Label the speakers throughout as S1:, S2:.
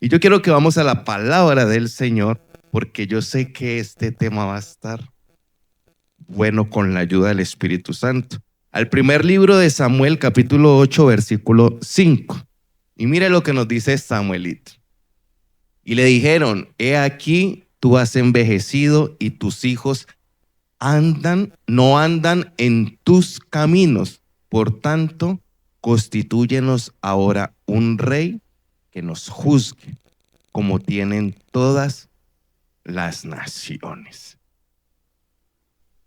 S1: Y yo quiero que vamos a la palabra del Señor, porque yo sé que este tema va a estar bueno con la ayuda del Espíritu Santo. Al primer libro de Samuel, capítulo 8, versículo 5. Y mire lo que nos dice Samuelito. Y le dijeron, he aquí, tú has envejecido y tus hijos no andan en tus caminos. Por tanto, constitúyenos ahora un rey que nos juzgue, como tienen todas las naciones.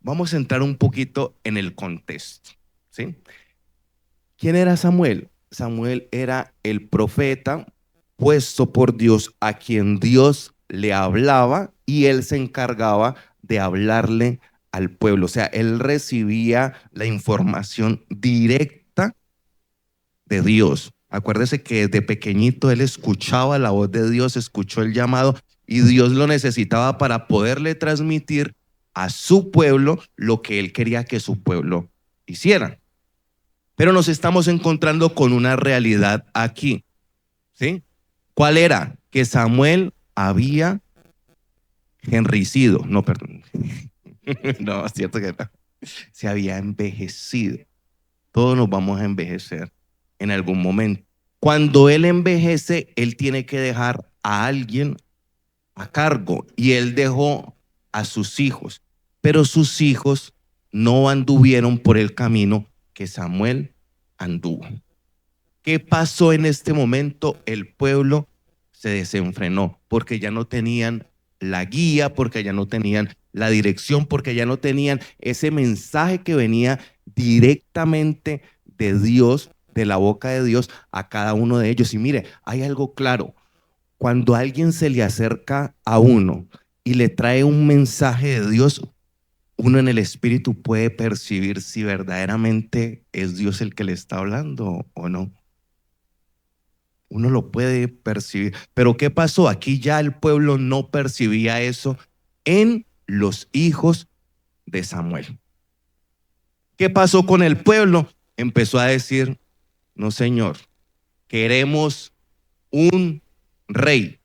S1: Vamos a entrar un poquito en el contexto, ¿sí? ¿Quién era Samuel? Samuel era el profeta puesto por Dios, a quien Dios le hablaba y él se encargaba de hablarle al pueblo. O sea, él recibía la información directa de Dios. Acuérdese que desde pequeñito él escuchaba la voz de Dios, escuchó el llamado y Dios lo necesitaba para poderle transmitir a su pueblo lo que él quería que su pueblo hiciera. Pero nos estamos encontrando con una realidad aquí, ¿sí? ¿Cuál era? Que Samuel había enricido, no, perdón, no, es cierto que no. Se había envejecido. Todos nos vamos a envejecer en algún momento. Cuando él envejece, él tiene que dejar a alguien a cargo y él dejó a sus hijos, pero sus hijos no anduvieron por el camino que Samuel anduvo. ¿Qué pasó en este momento? El pueblo se desenfrenó porque ya no tenían la guía, porque ya no tenían la dirección, porque ya no tenían ese mensaje que venía directamente de Dios, de la boca de Dios a cada uno de ellos. Y mire, hay algo claro. Cuando alguien se le acerca a uno y le trae un mensaje de Dios, uno en el espíritu puede percibir si verdaderamente es Dios el que le está hablando o no. Uno lo puede percibir. Pero ¿qué pasó? Aquí ya el pueblo no percibía eso en los hijos de Samuel. ¿Qué pasó con el pueblo? Empezó a decir, no señor, queremos un rey.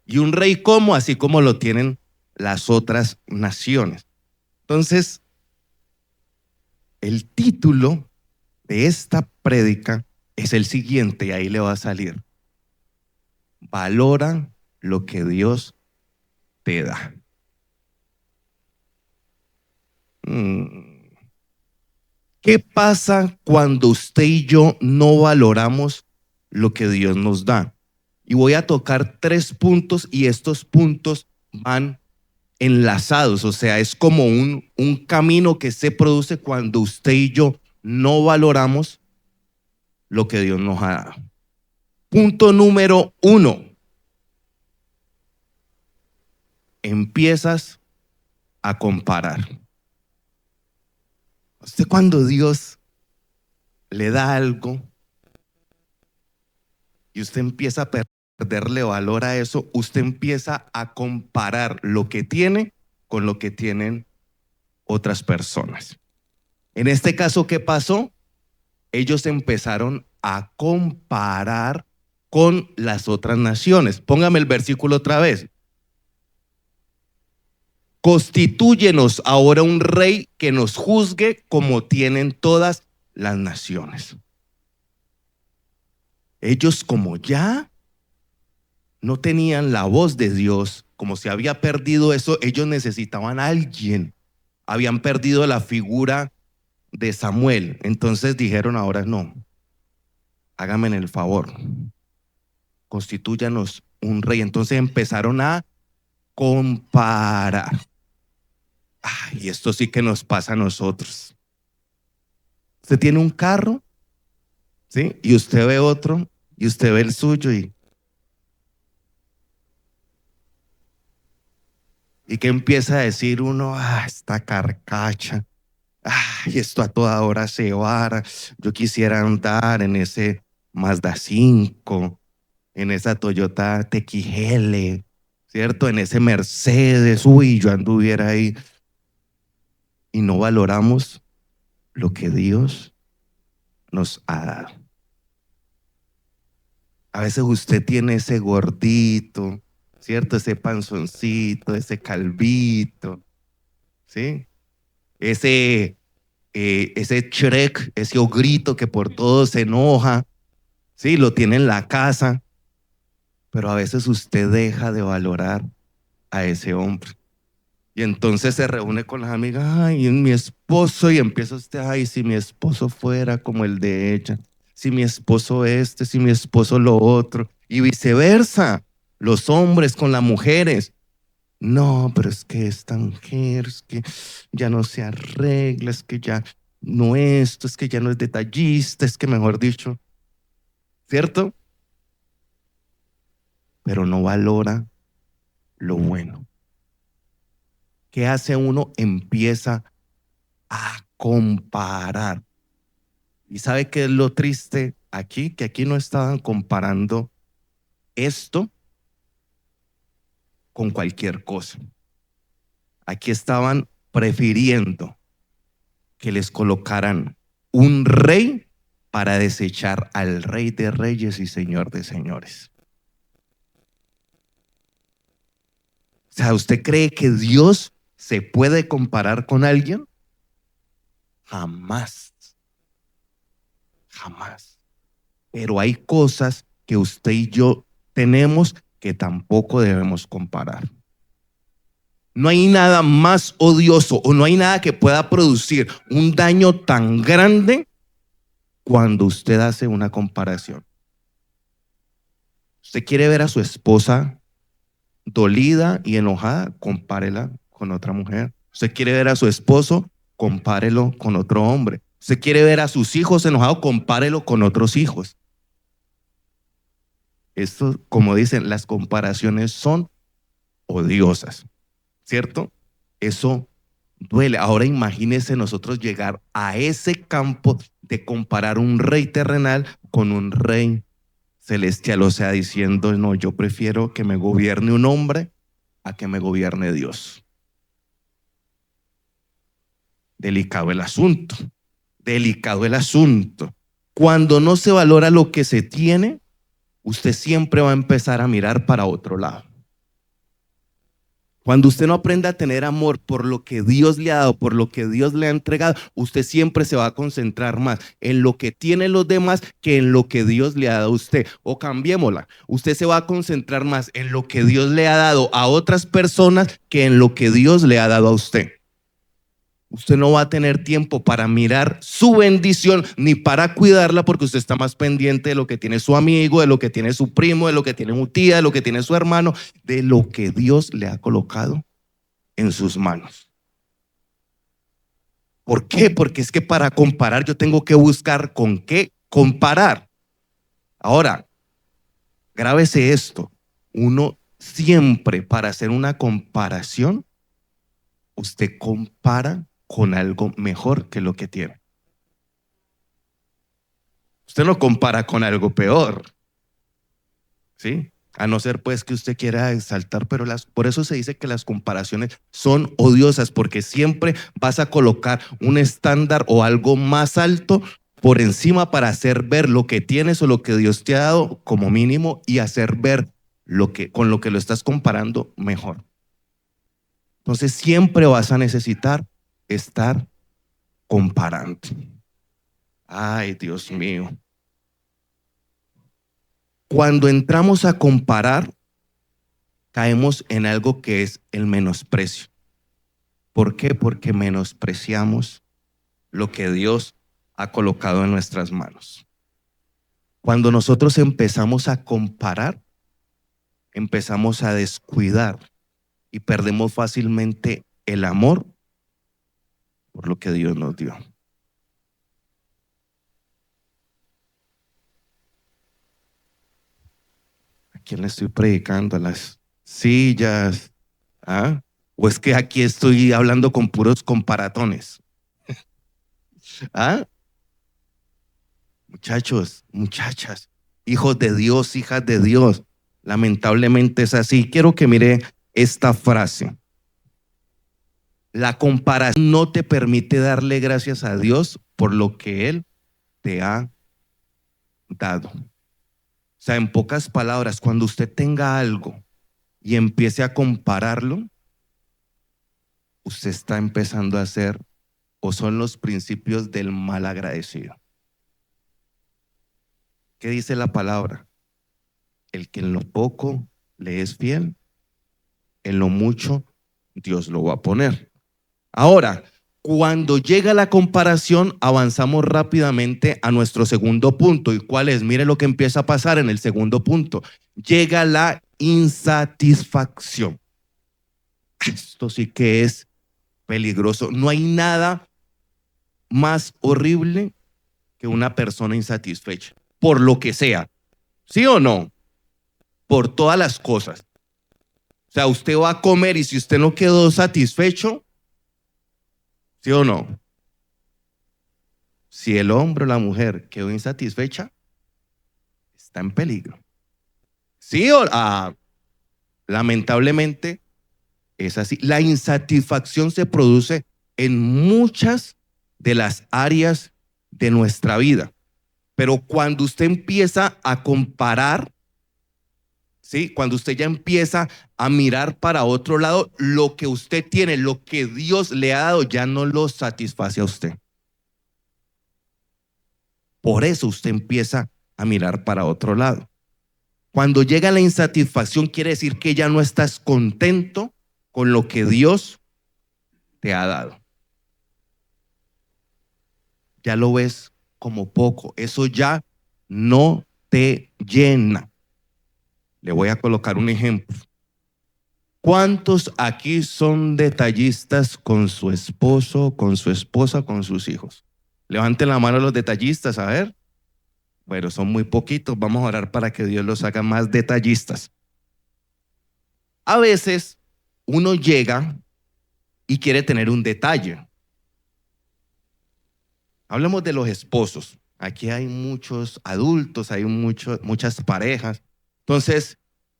S1: ¿Y un rey cómo? Así como lo tienen las otras naciones. Entonces, el título de esta prédica es el siguiente, y ahí le va a salir. Valora lo que Dios te da. ¿Qué pasa cuando usted y yo no valoramos lo que Dios nos da? Y voy a tocar 3 puntos y estos puntos van enlazados, o sea, es como un camino que se produce cuando usted y yo no valoramos lo que Dios nos ha dado. Punto número 1, empiezas a comparar. Usted cuando Dios le da algo y usted empieza a perderle valor a eso, usted empieza a comparar lo que tiene con lo que tienen otras personas. En este caso, ¿qué pasó? Ellos empezaron a comparar con las otras naciones. Póngame el versículo otra vez. Constitúyenos ahora un rey que nos juzgue como tienen todas las naciones. Ellos, como ya no tenían la voz de Dios, como se había perdido eso, ellos necesitaban a alguien. Habían perdido la figura de Samuel. Entonces dijeron, ahora no, hágame el favor, constitúyanos un rey. Entonces empezaron a comparar. Y esto sí que nos pasa a nosotros. Usted tiene un carro, ¿sí? Y usted ve otro, y usted ve el suyo, y que empieza a decir uno, esta carcacha, y esto a toda hora se va. Yo quisiera andar en ese Mazda 5, en esa Toyota TXL, ¿cierto? En ese Mercedes, uy, yo anduviera ahí. Y no valoramos lo que Dios nos ha dado. A veces usted tiene ese gordito, ¿cierto? Ese panzoncito, ese calvito, ¿sí? Ese Shrek, ese ogrito que por todo se enoja, ¿sí? Lo tiene en la casa, pero a veces usted deja de valorar a ese hombre. Y entonces se reúne con las amigas, ay, mi esposo, y empieza usted, ay, si mi esposo fuera como el de ella, si mi esposo este, si mi esposo lo otro, y viceversa, los hombres con las mujeres. No, pero es que esta mujer, es que ya no se arregla, es que ya no esto, es que ya no es detallista, es que mejor dicho, ¿cierto? Pero no valora lo bueno. ¿Qué hace uno? Empieza a comparar. ¿Y sabe qué es lo triste aquí? Que aquí no estaban comparando esto con cualquier cosa. Aquí estaban prefiriendo que les colocaran un rey para desechar al rey de reyes y señor de señores. O sea, ¿usted cree que Dios se puede comparar con alguien? Jamás, jamás. Pero hay cosas que usted y yo tenemos que tampoco debemos comparar. No hay nada más odioso o no hay nada que pueda producir un daño tan grande cuando usted hace una comparación. Usted quiere ver a su esposa dolida y enojada, compárela con otra mujer. Usted quiere ver a su esposo, compárelo con otro hombre. Usted quiere ver a sus hijos enojados, compárelo con otros hijos. Esto, como dicen, las comparaciones son odiosas, ¿cierto? Eso duele. Ahora imagínese nosotros llegar a ese campo de comparar un rey terrenal con un rey celestial, o sea, diciendo, no, yo prefiero que me gobierne un hombre a que me gobierne Dios. Delicado el asunto, delicado el asunto. Cuando no se valora lo que se tiene, usted siempre va a empezar a mirar para otro lado. Cuando usted no aprenda a tener amor por lo que Dios le ha dado, por lo que Dios le ha entregado, usted siempre se va a concentrar más en lo que tienen los demás que en lo que Dios le ha dado a usted. O cambiémosla, usted se va a concentrar más en lo que Dios le ha dado a otras personas que en lo que Dios le ha dado a usted. Usted no va a tener tiempo para mirar su bendición ni para cuidarla porque usted está más pendiente de lo que tiene su amigo, de lo que tiene su primo, de lo que tiene su tía, de lo que tiene su hermano, de lo que Dios le ha colocado en sus manos. ¿Por qué? Porque es que para comparar yo tengo que buscar con qué comparar. Ahora, grábese esto. Uno siempre para hacer una comparación, usted compara con algo mejor que lo que tiene. Usted no compara con algo peor, ¿sí? A no ser pues que usted quiera exaltar, pero por eso se dice que las comparaciones son odiosas, porque siempre vas a colocar un estándar o algo más alto por encima para hacer ver lo que tienes o lo que Dios te ha dado como mínimo y hacer ver con lo que lo estás comparando mejor. Entonces siempre vas a necesitar estar comparando. Ay, Dios mío. Cuando entramos a comparar, caemos en algo que es el menosprecio. ¿Por qué? Porque menospreciamos lo que Dios ha colocado en nuestras manos. Cuando nosotros empezamos a comparar, empezamos a descuidar y perdemos fácilmente el amor por lo que Dios nos dio. ¿A quién le estoy predicando? ¿A las sillas? ¿Ah? ¿O es que aquí estoy hablando con puros comparatones? ¿Ah? Muchachos, muchachas, hijos de Dios, hijas de Dios, lamentablemente es así. Quiero que mire esta frase. La comparación no te permite darle gracias a Dios por lo que Él te ha dado. sea, en pocas palabras, cuando usted tenga algo y empiece a compararlo, usted está empezando a hacer o son los principios del mal agradecido. ¿Qué dice la palabra? El que en lo poco le es fiel, en lo mucho Dios lo va a poner. Ahora, cuando llega la comparación, avanzamos rápidamente a nuestro segundo punto. ¿Y cuál es? Mire lo que empieza a pasar en el segundo punto. Llega la insatisfacción. Esto sí que es peligroso. No hay nada más horrible que una persona insatisfecha, por lo que sea. ¿Sí o no? Por todas las cosas. O sea, usted va a comer y si usted no quedó satisfecho, ¿sí o no? Si el hombre o la mujer quedó insatisfecha, está en peligro. ¿Sí o no? Lamentablemente es así. La insatisfacción se produce en muchas de las áreas de nuestra vida. Pero cuando usted empieza a comparar, ¿sí? Cuando usted ya empieza a mirar para otro lado, lo que usted tiene, lo que Dios le ha dado, ya no lo satisface a usted. Por eso usted empieza a mirar para otro lado. Cuando llega la insatisfacción, quiere decir que ya no estás contento con lo que Dios te ha dado. Ya lo ves como poco. Eso ya no te llena. Le voy a colocar un ejemplo. ¿Cuántos aquí son detallistas con su esposo, con su esposa, con sus hijos? Levanten la mano los detallistas, a ver. Bueno, son muy poquitos. Vamos a orar para que Dios los haga más detallistas. A veces uno llega y quiere tener un detalle. Hablemos de los esposos. Aquí hay muchos adultos, hay muchas parejas. Entonces,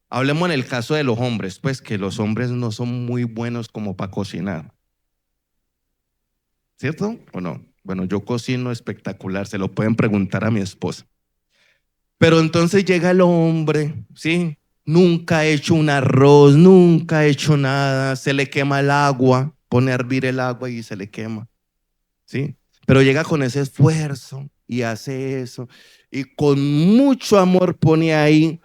S1: hablemos en el caso de los hombres, pues que los hombres no son muy buenos como para cocinar. ¿Cierto o no? Bueno, yo cocino espectacular, se lo pueden preguntar a mi esposa. Pero entonces llega el hombre, ¿sí? Nunca ha hecho un arroz, nunca ha hecho nada, se le quema el agua, pone a hervir el agua y se le quema, ¿sí? Pero llega con ese esfuerzo y hace eso y con mucho amor pone ahí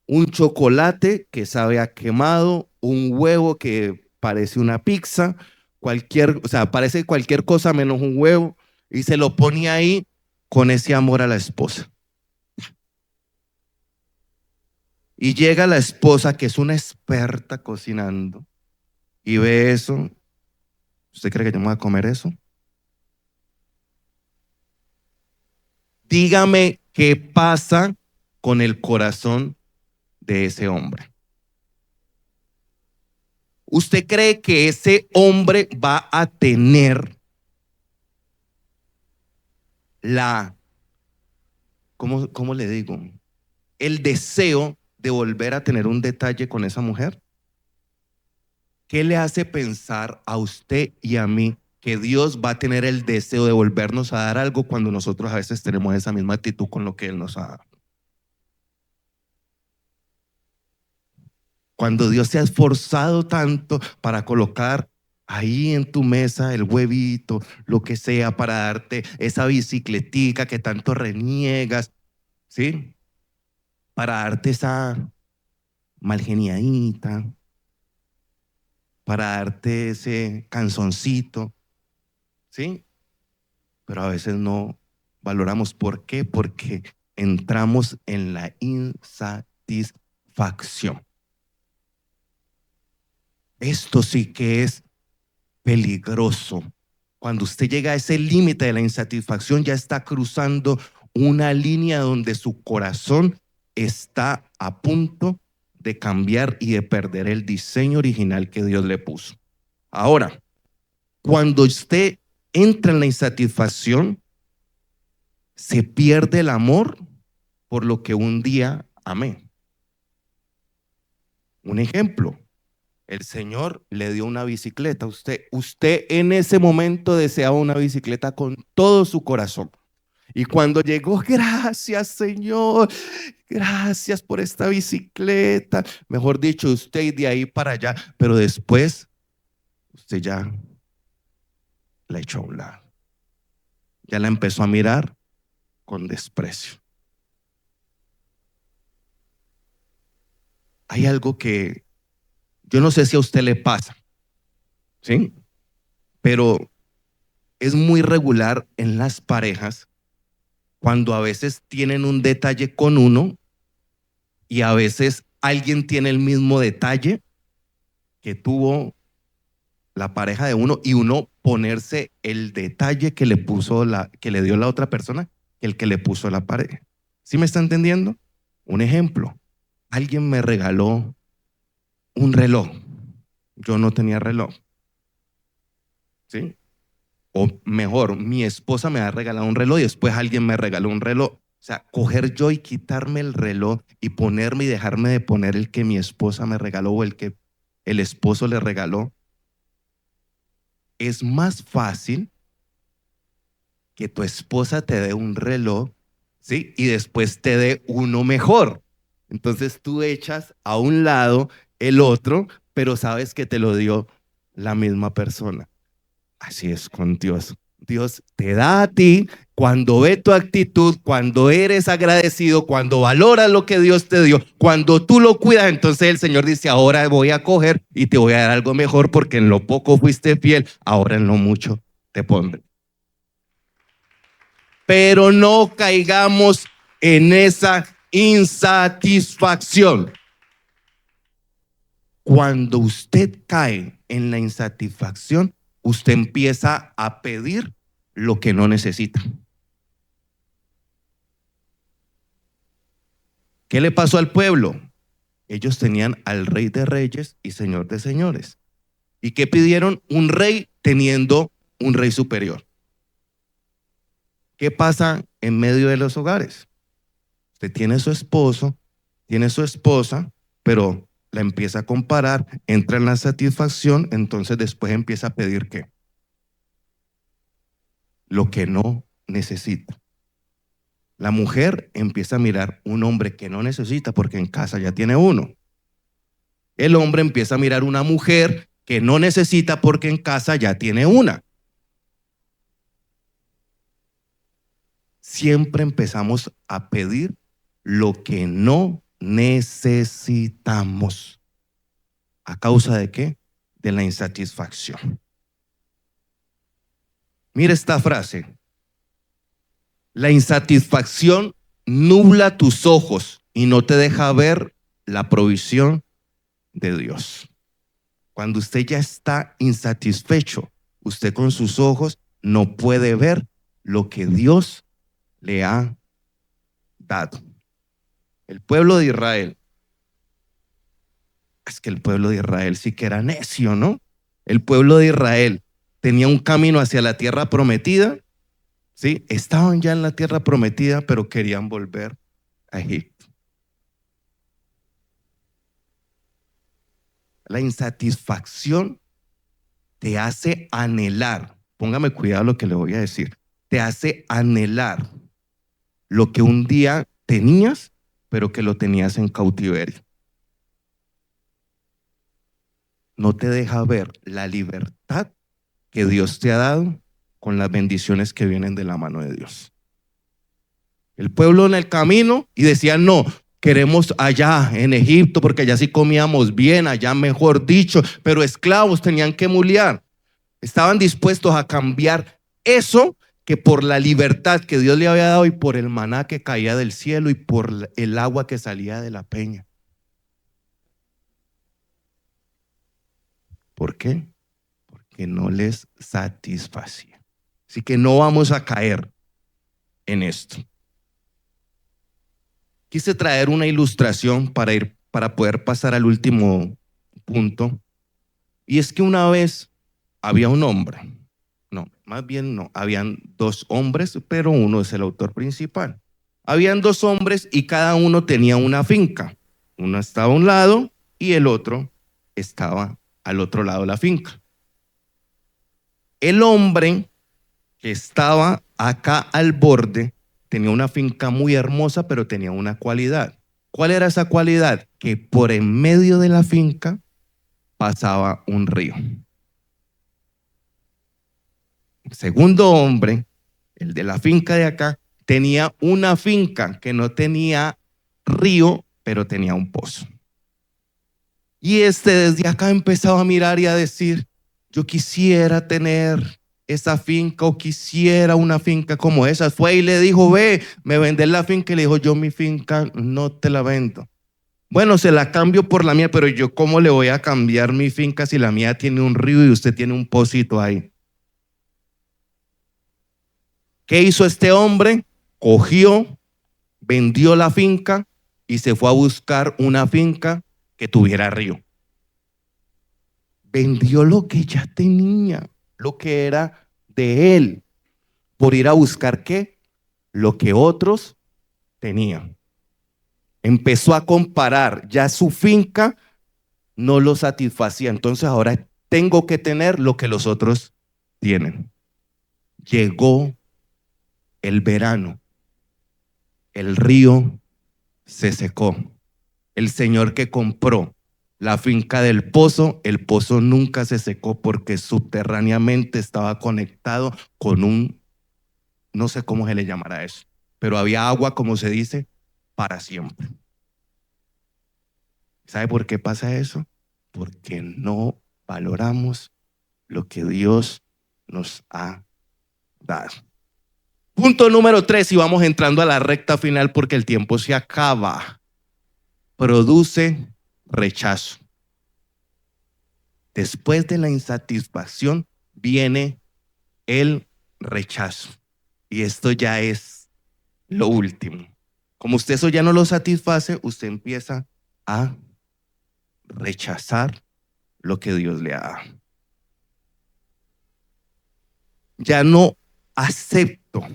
S1: un chocolate que sabe a quemado, un huevo que parece una pizza, o sea, parece cualquier cosa menos un huevo y se lo pone ahí con ese amor a la esposa. Y llega la esposa, que es una experta cocinando, y ve eso. ¿Usted cree que yo me voy a comer eso? Dígame qué pasa con el corazón de ese hombre. ¿Usted cree que ese hombre va a tener ¿cómo le digo? El deseo de volver a tener un detalle con esa mujer? ¿Qué le hace pensar a usted y a mí que Dios va a tener el deseo de volvernos a dar algo cuando nosotros a veces tenemos esa misma actitud con lo que Él nos ha dado? Cuando Dios se ha esforzado tanto para colocar ahí en tu mesa el huevito, lo que sea, para darte esa bicicletica que tanto reniegas, ¿sí? Para darte esa malgeniadita, para darte ese canzoncito, ¿sí? Pero a veces no valoramos. ¿Por qué? Porque entramos en la insatisfacción. Esto sí que es peligroso. Cuando usted llega a ese límite de la insatisfacción, ya está cruzando una línea donde su corazón está a punto de cambiar y de perder el diseño original que Dios le puso. Ahora, cuando usted entra en la insatisfacción, se pierde el amor por lo que un día amé. Un ejemplo, el Señor le dio una bicicleta a usted. Usted en ese momento deseaba una bicicleta con todo su corazón. Y cuando llegó, gracias Señor, gracias por esta bicicleta. Mejor dicho, usted y de ahí para allá. Pero después, usted ya la echó a un lado. Ya la empezó a mirar con desprecio. Hay algo que yo no sé si a usted le pasa, ¿sí? Pero es muy regular en las parejas cuando a veces tienen un detalle con uno y a veces alguien tiene el mismo detalle que tuvo la pareja de uno y uno ponerse el detalle que le puso que le dio la otra persona que el que le puso la pareja. ¿Sí me está entendiendo? Un ejemplo. Alguien me regaló un reloj. Yo no tenía reloj. ¿Sí? O mejor, mi esposa me ha regalado un reloj y después alguien me regaló un reloj. O sea, coger yo y quitarme el reloj y ponerme y dejarme de poner el que mi esposa me regaló o el que el esposo le regaló. Es más fácil que tu esposa te dé un reloj, ¿sí? Y después te dé uno mejor. Entonces tú echas a un lado el otro, pero sabes que te lo dio la misma persona. Así es con Dios. Dios te da a ti cuando ve tu actitud, cuando eres agradecido, cuando valoras lo que Dios te dio, cuando tú lo cuidas, entonces el Señor dice, ahora voy a coger y te voy a dar algo mejor porque en lo poco fuiste fiel, ahora en lo mucho te pondré. Pero no caigamos en esa insatisfacción. Cuando usted cae en la insatisfacción, usted empieza a pedir lo que no necesita. ¿Qué le pasó al pueblo? Ellos tenían al Rey de Reyes y Señor de Señores. ¿Y qué pidieron? Un rey teniendo un rey superior. ¿Qué pasa en medio de los hogares? Usted tiene su esposo, tiene su esposa, pero la empieza a comparar, entra en la satisfacción, entonces después empieza a pedir ¿qué? Lo que no necesita. La mujer empieza a mirar un hombre que no necesita porque en casa ya tiene uno. El hombre empieza a mirar una mujer que no necesita porque en casa ya tiene una. Siempre empezamos a pedir lo que no necesitamos. ¿A causa de qué? De la insatisfacción. Mira esta frase. La insatisfacción nubla tus ojos y no te deja ver la provisión de Dios. Cuando usted ya está insatisfecho, usted con sus ojos no puede ver lo que Dios le ha dado. El pueblo de Israel, es que el pueblo de Israel sí que era necio, ¿no? El pueblo de Israel tenía un camino hacia la tierra prometida, ¿sí? Estaban ya en la tierra prometida, pero querían volver a Egipto. La insatisfacción te hace anhelar, póngame cuidado lo que le voy a decir, te hace anhelar lo que un día tenías, pero que lo tenías en cautiverio. No te deja ver la libertad que Dios te ha dado con las bendiciones que vienen de la mano de Dios. El pueblo en el camino y decían, no, queremos allá en Egipto porque allá sí comíamos bien, allá mejor dicho, pero esclavos tenían que mulear. Estaban dispuestos a cambiar eso que por la libertad que Dios le había dado y por el maná que caía del cielo y por el agua que salía de la peña. ¿Por qué? Porque no les satisfacía. Así que no vamos a caer en esto. Quise traer una ilustración para poder pasar al último punto. Y es que una vez había un hombre. No, más bien no. Habían dos hombres, pero uno es el autor principal. Habían dos hombres y cada uno tenía una finca. Uno estaba a un lado y el otro estaba al otro lado de la finca. El hombre que estaba acá al borde tenía una finca muy hermosa, pero tenía una cualidad. ¿Cuál era esa cualidad? Que por en medio de la finca pasaba un río. El segundo hombre, el de la finca de acá, tenía una finca que no tenía río, pero tenía un pozo. Y desde acá empezaba a mirar y a decir, yo quisiera tener esa finca o quisiera una finca como esa. Fue y le dijo, ve, me vendes la finca. Y le dijo, yo mi finca no te la vendo. Bueno, se la cambio por la mía, pero yo ¿cómo le voy a cambiar mi finca si la mía tiene un río y usted tiene un pocito ahí? ¿Qué hizo este hombre? Cogió, vendió la finca y se fue a buscar una finca que tuviera río. Vendió lo que ya tenía, lo que era de él, por ir a buscar ¿qué? Lo que otros tenían. Empezó a comparar, ya su finca no lo satisfacía, entonces ahora tengo que tener lo que los otros tienen. Llegó el verano, el río se secó. El señor que compró la finca del pozo, el pozo nunca se secó porque subterráneamente estaba conectado con no sé cómo se le llamará eso, pero había agua, como se dice, para siempre. ¿Sabe por qué pasa eso? Porque no valoramos lo que Dios nos ha dado. Punto número 3, y vamos entrando a la recta final porque el tiempo se acaba. Produce rechazo. Después de la insatisfacción viene el rechazo. Y esto ya es lo último. Como usted eso ya no lo satisface, usted empieza a rechazar lo que Dios le ha dado. Ya no acepto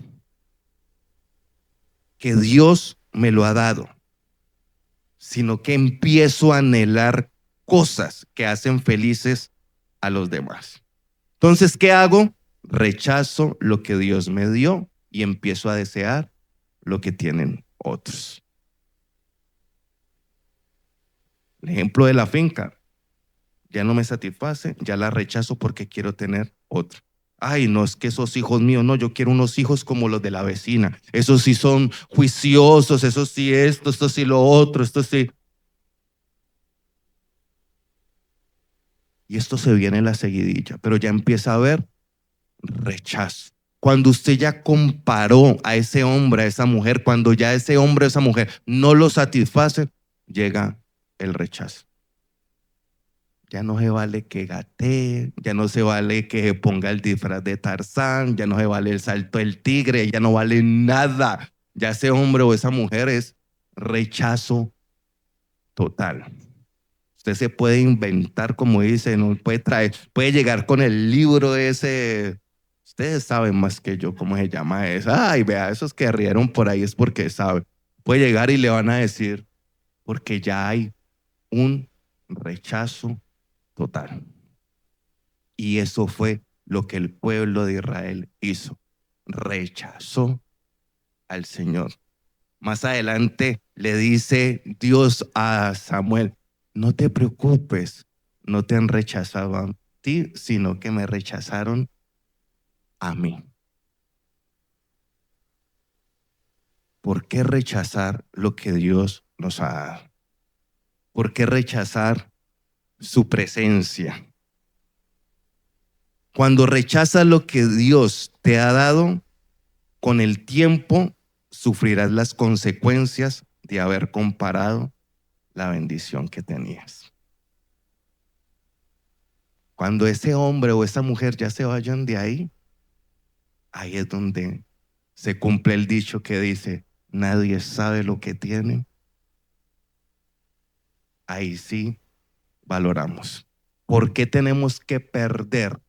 S1: que Dios me lo ha dado, sino que empiezo a anhelar cosas que hacen felices a los demás. Entonces, ¿qué hago? Rechazo lo que Dios me dio y empiezo a desear lo que tienen otros. El ejemplo de la finca, ya no me satisface, ya la rechazo porque quiero tener otro. Ay, no, es que esos hijos míos, no, yo quiero unos hijos como los de la vecina. Esos sí son juiciosos, esos sí esto sí lo otro, esto sí. Y esto se viene en la seguidilla, pero ya empieza a haber rechazo. Cuando usted ya comparó a ese hombre, a esa mujer, cuando ya ese hombre, esa mujer no lo satisface, llega el rechazo. Ya no se vale que gatee, ya no se vale que se ponga el disfraz de Tarzán, ya no se vale el salto del tigre, ya no vale nada. Ya ese hombre o esa mujer es rechazo total. Usted se puede inventar, como dice, no puede traer, puede llegar con el libro ese. Ustedes saben más que yo cómo se llama eso. Ay, vea, esos que rieron por ahí es porque saben. Puede llegar y le van a decir, porque ya hay un rechazo total. Y eso fue lo que el pueblo de Israel hizo. Rechazó al Señor. Más adelante le dice Dios a Samuel, no te preocupes, no te han rechazado a ti, sino que me rechazaron a mí. ¿Por qué rechazar lo que Dios nos ha dado? ¿Por qué rechazar su presencia? Cuando rechazas lo que Dios te ha dado, con el tiempo sufrirás las consecuencias de haber comparado la bendición que tenías. Cuando ese hombre o esa mujer ya se vayan de ahí, ahí es donde se cumple el dicho que dice, nadie sabe lo que tiene. Ahí sí valoramos. ¿Por qué tenemos que perder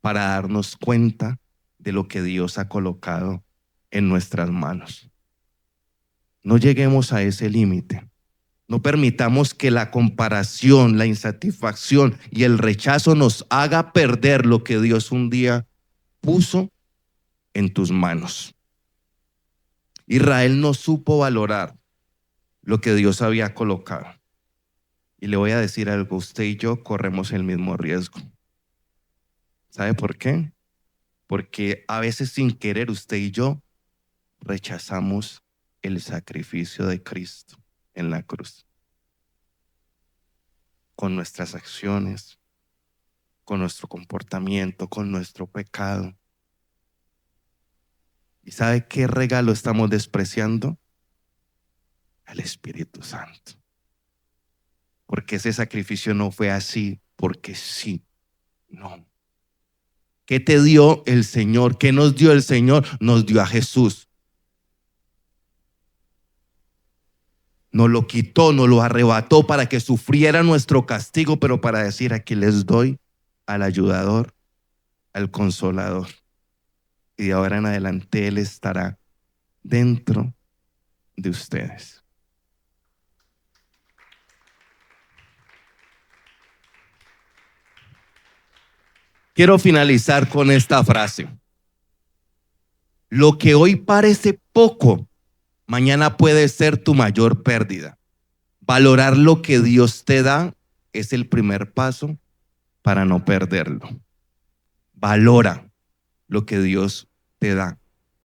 S1: para darnos cuenta de lo que Dios ha colocado en nuestras manos? No lleguemos a ese límite. No permitamos que la comparación, la insatisfacción y el rechazo nos haga perder lo que Dios un día puso en tus manos. Israel no supo valorar lo que Dios había colocado. Y le voy a decir algo, usted y yo corremos el mismo riesgo. ¿Sabe por qué? Porque a veces sin querer usted y yo rechazamos el sacrificio de Cristo en la cruz. Con nuestras acciones, con nuestro comportamiento, con nuestro pecado. ¿Y sabe qué regalo estamos despreciando? Al Espíritu Santo. Porque ese sacrificio no fue así, porque sí, no. ¿Qué te dio el Señor? ¿Qué nos dio el Señor? Nos dio a Jesús. Nos lo quitó, nos lo arrebató para que sufriera nuestro castigo, pero para decir: aquí les doy al ayudador, al consolador. Y de ahora en adelante Él estará dentro de ustedes. Quiero finalizar con esta frase. Lo que hoy parece poco, mañana puede ser tu mayor pérdida. Valorar lo que Dios te da es el primer paso para no perderlo. Valora lo que Dios te da.